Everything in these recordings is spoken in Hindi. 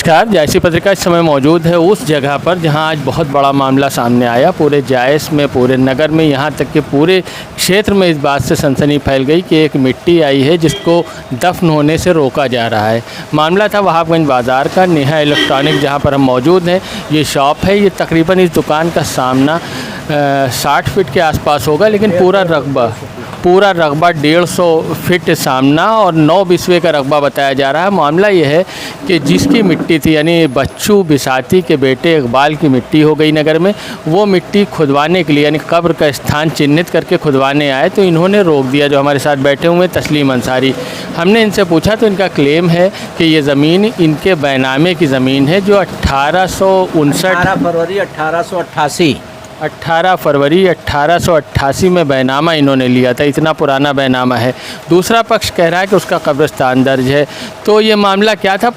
नमस्कार। जायसी पत्रिका इस समय मौजूद है उस जगह पर जहां आज बहुत बड़ा मामला सामने आया। पूरे जायस में, पूरे नगर में, यहां तक कि पूरे क्षेत्र में इस बात से सनसनी फैल गई कि एक मिट्टी आई है जिसको दफन होने से रोका जा रहा है। मामला था वहाबगंज बाज़ार का, नेहा इलेक्ट्रॉनिक जहां पर हम मौजूद हैं। ये शॉप है, ये तकरीबन इस दुकान का सामना 60 फीट के आसपास होगा, लेकिन पूरा रकबा 150 फीट सामना और 9 बिस्वे का रकबा बताया जा रहा है। मामला ये है कि जिसकी मिट्टी थी, यानी बच्चू बिसाती के बेटे इकबाल की मिट्टी हो गई नगर में, वो मिट्टी खुदवाने के लिए, यानी कब्र का स्थान चिन्हित करके खुदवाने आए तो इन्होंने रोक दिया। जो हमारे साथ बैठे हुए तस्लीम अंसारी, हमने इनसे पूछा तो इनका क्लेम है कि ये ज़मीन इनके बैनामे की ज़मीन है जो 18 फरवरी 1888 में बैनामा इन्होंने लिया था। इतना पुराना बैनामा है। दूसरा पक्ष कह रहा है कि उसका कब्रिस्तान दर्ज है। तो ये मामला क्या था,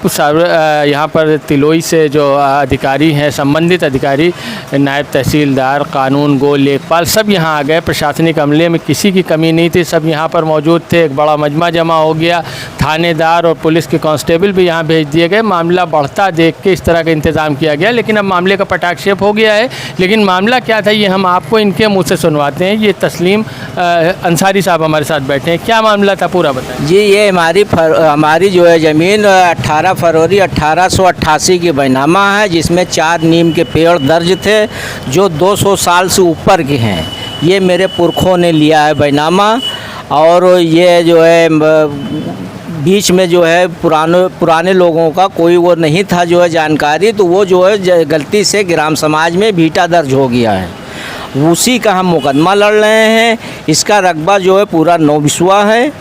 यहाँ पर तिलोई से जो अधिकारी हैं, संबंधित अधिकारी, नायब तहसीलदार, कानून गो, लेखपाल, सब यहाँ आ गए। प्रशासनिक अमले में किसी की कमी नहीं थी, सब यहाँ पर मौजूद थे। एक बड़ा मजमा जमा हो गया। थानेदार और पुलिस के कांस्टेबल भी यहाँ भेज दिए गए। मामला बढ़ता देख के इस तरह का इंतज़ाम किया गया, लेकिन अब मामले का पटाक्षेप हो गया है। लेकिन मामला क्या था ये हम आपको इनके मुंह से सुनवाते हैं। ये तस्लीम अंसारी साहब हमारे साथ बैठे हैं। क्या मामला था पूरा बताएं जी। ये हमारी जो है ज़मीन 18 फरवरी 1888 की बैनामा है, जिसमें 4 नीम के पेड़ दर्ज थे जो 200 साल से ऊपर के हैं। ये मेरे पुरखों ने लिया है बैनामा। और ये जो है बीच में जो है पुराने लोगों का कोई वो नहीं था जो है जानकारी, तो वो जो है गलती से ग्राम समाज में भीटा दर्ज हो गया है। उसी का हम मुकदमा लड़ रहे हैं। इसका रकबा जो है पूरा 9 बिस्वा है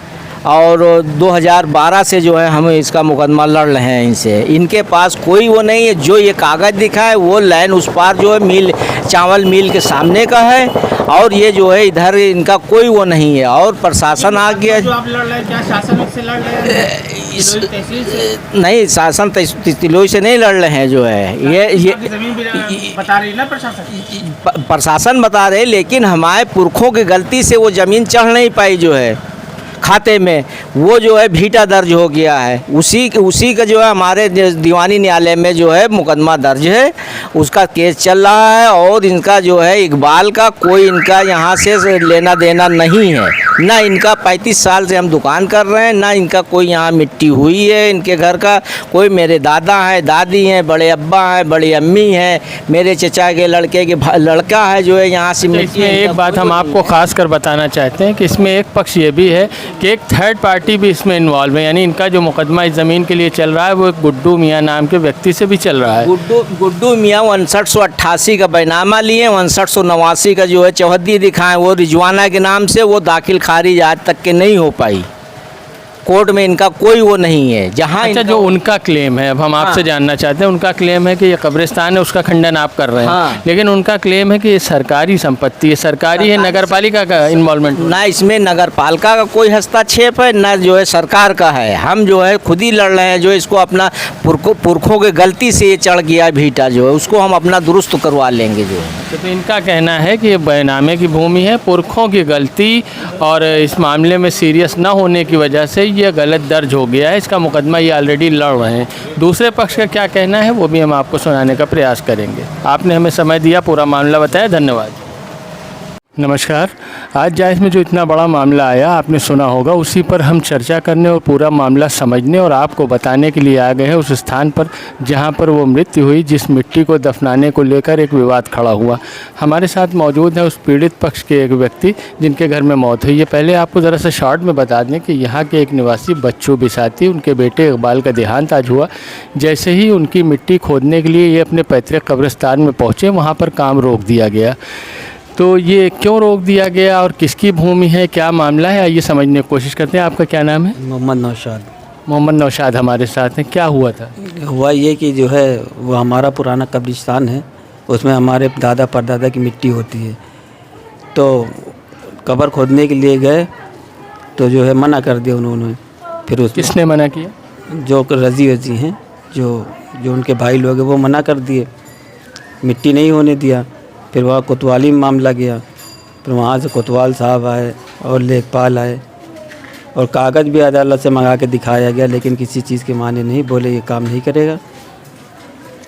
और 2012 से जो है हम इसका मुकदमा लड़ रहे हैं इनसे। इनके पास कोई वो नहीं है। जो ये कागज़ दिखा है वो लाइन उस पार जो है मिल, चावल मिल के सामने का है, और ये जो है इधर इनका कोई वो नहीं है। और प्रशासन आ गया। जो आप लड़ रहे हैं क्या शासन से लड़ रहे हैं? नहीं, शासन तिलोई से नहीं लड़ रहे हैं। जो है ये बता रही ना प्रशासन बता रहे, लेकिन हमारे पुरखों की गलती से वो ज़मीन चढ़ नहीं पाई जो है खाते में, वो जो है भीटा दर्ज हो गया है। उसी का जो है हमारे दीवानी न्यायालय में जो है मुकदमा दर्ज है, उसका केस चल रहा है। और इनका जो है इकबाल का कोई इनका यहाँ से लेना देना नहीं है। ना इनका 35 साल से हम दुकान कर रहे हैं, ना इनका कोई यहाँ मिट्टी हुई है इनके घर का। कोई मेरे दादा हैं, दादी हैं, बड़े अब्बा हैं, बड़ी अम्मी हैं, मेरे चचा के लड़के के लड़का है जो है यहाँ से मिट्टी। एक बात हम आपको खास कर बताना चाहते हैं कि इसमें एक पक्ष ये भी है कि एक थर्ड पार्टी भी इसमें इन्वॉल्व है। यानी इनका जो मुकदमा इस ज़मीन के लिए चल रहा है वो एक गुड्डू मियाँ नाम के व्यक्ति से भी चल रहा है। गुड्डू मियाँ 5988 का बैनामा लिए, 5989 का जो है चौहद्दी दिखाएं, वो रिजवाना के नाम से, वो दाखिल खारिज आज तक के नहीं हो पाई। कोर्ट में इनका कोई वो नहीं है। जहाँ अच्छा, जो उनका क्लेम है, अब हम आपसे जानना चाहते हैं, उनका क्लेम है कि ये कब्रिस्तान है, उसका खंडन आप कर रहे हैं। लेकिन उनका क्लेम है कि ये सरकारी संपत्ति है, सरकारी है, नगर पालिका का इन्वॉल्वमेंट ना इसमें नगर पालिका का कोई हस्तक्षेप है, ना जो है सरकार का है। हम जो है खुद ही लड़ रहे हैं। जो इसको अपना पुरखों के गलती से ये चढ़ गया भीटा जो है, उसको हम अपना दुरुस्त करवा लेंगे जो है। तो इनका कहना है कि ये बैनामे की भूमि है, पुरखों की गलती और इस मामले में सीरियस न होने की वजह से ये गलत दर्ज हो गया है। इसका मुकदमा ये ऑलरेडी लड़ रहे हैं। दूसरे पक्ष का क्या कहना है वो भी हम आपको सुनाने का प्रयास करेंगे। आपने हमें समय दिया, पूरा मामला बताया, धन्यवाद। नमस्कार। आज जायस में जो इतना बड़ा मामला आया आपने सुना होगा, उसी पर हम चर्चा करने और पूरा मामला समझने और आपको बताने के लिए आ गए हैं उस स्थान पर जहां पर वो मृत्यु हुई, जिस मिट्टी को दफनाने को लेकर एक विवाद खड़ा हुआ। हमारे साथ मौजूद है उस पीड़ित पक्ष के एक व्यक्ति जिनके घर में मौत हुई है। पहले आपको ज़रा सा शॉर्ट में बता दें कि यहाँ के एक निवासी बच्चू बिसाती, उनके बेटे इकबाल का देहांत आज हुआ। जैसे ही उनकी मिट्टी खोदने के लिए ये अपने पैतृक कब्रिस्तान में पहुँचे, वहाँ पर काम रोक दिया गया। तो ये क्यों रोक दिया गया और किसकी भूमि है, क्या मामला है, आइए समझने की कोशिश करते हैं। आपका क्या नाम है? मोहम्मद नौशाद। मोहम्मद नौशाद हमारे साथ हैं। क्या हुआ था? हुआ ये कि जो है वो हमारा पुराना कब्रिस्तान है, उसमें हमारे दादा परदादा की मिट्टी होती है। तो कब्र खोदने के लिए गए तो जो है मना कर दिया उन्होंने। फिर किसने मना किया? जो रजी हैं, जो उनके भाई लोग हैं, वो मना कर दिए, मिट्टी नहीं होने दिया। फिर वहाँ कोतवाली में मामला गया। फिर वहाँ से कोतवाल साहब आए और लेखपाल आए और कागज़ भी अदालत से मंगा के दिखाया गया, लेकिन किसी चीज़ के माने नहीं, बोले ये काम नहीं करेगा।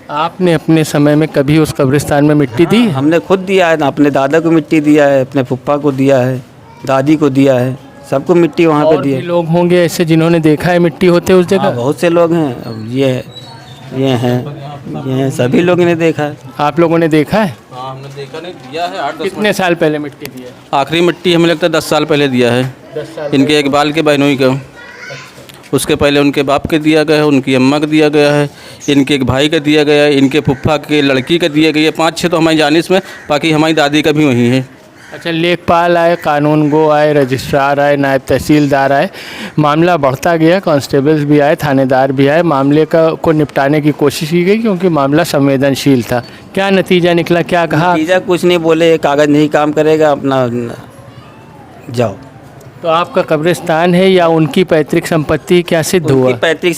आपने अपने समय में कभी उस कब्रिस्तान में मिट्टी दी? हमने खुद दिया है ना, अपने दादा को मिट्टी दिया है, अपने फुप्पा को दिया है, दादी को दिया है, सबको मिट्टी वहाँ पे और दिया भी है। लोग होंगे ऐसे जिन्होंने देखा है मिट्टी होते उस हाँ, जगह? बहुत से लोग हैं। अब ये हैं, सभी लोगों ने देखा है। आप लोगों ने देखा है? हाँ, हमने देखा नहीं, दिया है 8-10 कितने साल पहले मिट्टी दी है? आखिरी मिट्टी हमें लगता है 10 साल पहले दिया है। 10 साल इनके एक बाल के बहनोई का, उसके पहले उनके बाप के दिया गया है, उनकी अम्मा का दिया गया है, इनके एक भाई का दिया गया है, इनके फुफ्फा के लड़की का दिया गया है। 5-6 तो हमारी जानिश में, बाकी हमारी दादी का भी वही है। अच्छा, लेखपाल आए, कानून गो आए, रजिस्ट्रार आए, नायब तहसीलदार आए, मामला बढ़ता गया, कांस्टेबल्स भी आए, थानेदार भी आए, मामले को निपटाने की कोशिश की गई क्योंकि मामला संवेदनशील था। क्या नतीजा निकला, क्या कहा? नतीजा कुछ नहीं बोले, ये कागज़ नहीं काम करेगा, अपना जाओ। तो आपका कब्रिस्तान है या उनकी पैतृक संपत्ति, क्या सिद्ध हुआ? उनकी पैतृक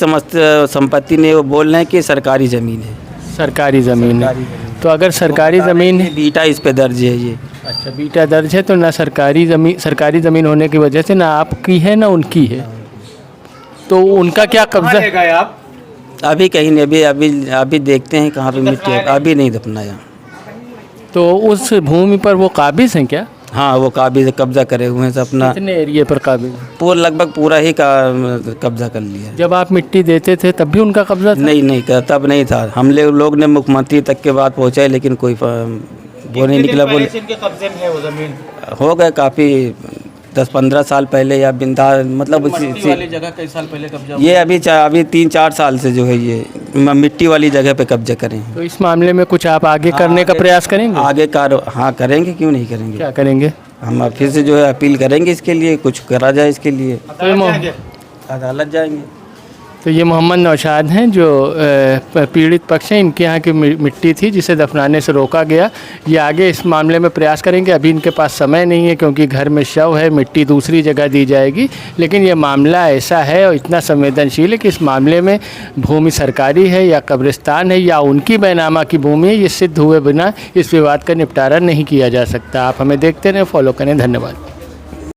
संपत्ति ने वो बोल रहे हैं कि सरकारी ज़मीन है। सरकारी ज़मीन है। तो अगर सरकारी ज़मीन है, बीटा इस पे दर्ज है ये। अच्छा बीटा दर्ज है, तो ना सरकारी ज़मीन होने की वजह से ना आपकी है ना उनकी है, तो उनका क्या कब्जा है? आप अभी कहीं नहीं, अभी देखते हैं कहाँ पे मिट्टी है, अभी नहीं दफनाया। तो उस भूमि पर वो काबिज हैं क्या? हाँ, वो काबिज कब्जा करे हुए हैं सब अपना, कितने एरिए पर काबिज हैं? लगभग पूरा ही कब्जा कर लिया है। जब आप मिट्टी देते थे तब भी उनका कब्जा था? नहीं, तब नहीं था। हम लोग ने मुख्यमंत्री तक के बात पहुँचाई, लेकिन कोई वो नहीं निकला। बोले इनके कब्जे में है वो ज़मीन? हो गए काफ़ी 10-15 साल पहले, या बिंदा मतलब वाली जगह कई साल पहले कब्जा ये अभी 3-4 साल से जो है ये मिट्टी वाली जगह पे कब्जा करें। तो इस मामले में कुछ आप आगे करने का प्रयास करेंगे? आगे हाँ करेंगे, क्यों नहीं करेंगे। क्या करेंगे? हम फिर से जो है अपील करेंगे, इसके लिए कुछ करा जाए इसके लिए। तो अदालत जाएंगे। तो ये मोहम्मद नौशाद हैं जो पीड़ित पक्ष हैं, इनके यहाँ की मिट्टी थी जिसे दफनाने से रोका गया। ये आगे इस मामले में प्रयास करेंगे, अभी इनके पास समय नहीं है क्योंकि घर में शव है, मिट्टी दूसरी जगह दी जाएगी। लेकिन ये मामला ऐसा है और इतना संवेदनशील है कि इस मामले में भूमि सरकारी है या कब्रिस्तान है या उनकी बैनामा की भूमि है, ये सिद्ध हुए बिना इस विवाद का निपटारा नहीं किया जा सकता। आप हमें देखते रहें, फॉलो करें। धन्यवाद।